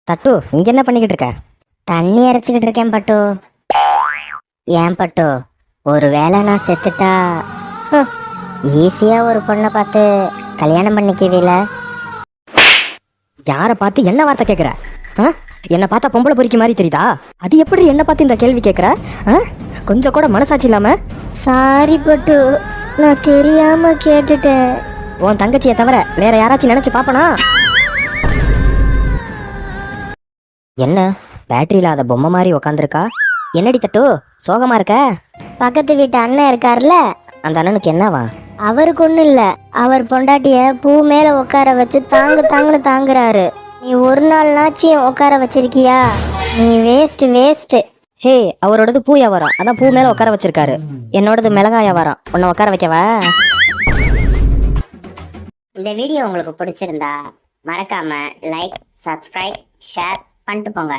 தட்டு இங்க என்ன பண்ணிக்கிட்டு இருக்க? தண்ணி அரைச்சிக்கிட்டு இருக்கேன் பட்டு. ஏன் பட்டு, ஒரு வேளை நான் செத்துட்டா ஈஸியா ஒரு பொண்ணை பார்த்து கல்யாணம் பண்ணிக்கவில்ல? யாரை பார்த்து என்ன வார்த்தை கேட்குற? என்னை பார்த்தா பொம்பளை பொறிக்க மாதிரி தெரியுதா? அது எப்படி என்ன பார்த்து இந்த கேள்வி கேட்குற? கொஞ்சம் கூட மனசாட்சி இல்லாம. சாரி பட்டு, நான் தெரியாம கேட்டுட்டேன். உன் தங்கச்சியை தவிர வேற யாராச்சும் நினைச்சு பாப்பனா? என்ன பேட்டரி இல்லாத பொம்மை மாதிரி உக்காந்துருக்கா? என்னடி தட்டு சோகமா இருக்க? பக்கத்து வீட்டு அண்ணன் இருக்காருல்ல, அந்த அண்ணனுக்கு என்னவா? அவருக்கு ஒண்ணும் இல்ல, அவர் பொண்டாட்டிய பூ மேல உட்கார வச்சு தாங்குன்னு தாங்குறாரு. நீ ஒரு நாள் நாச்சியும் உட்கார வச்சிருக்கியா? நீ வேஸ்ட். ஹே, அவரோடது பூ வியாபாரம், அதான் பூ மேல உட்கார வச்சிருக்காரு. என்னோடது மிளகாய் வியாபாரம், உன்னை உட்கார வைக்கவா? இந்த வீடியோ உங்களுக்கு பிடிச்சிருந்தா மறக்காம லைக், சப்ஸ்கிரைப், ஷேர் பண்ணிட்டு போங்க.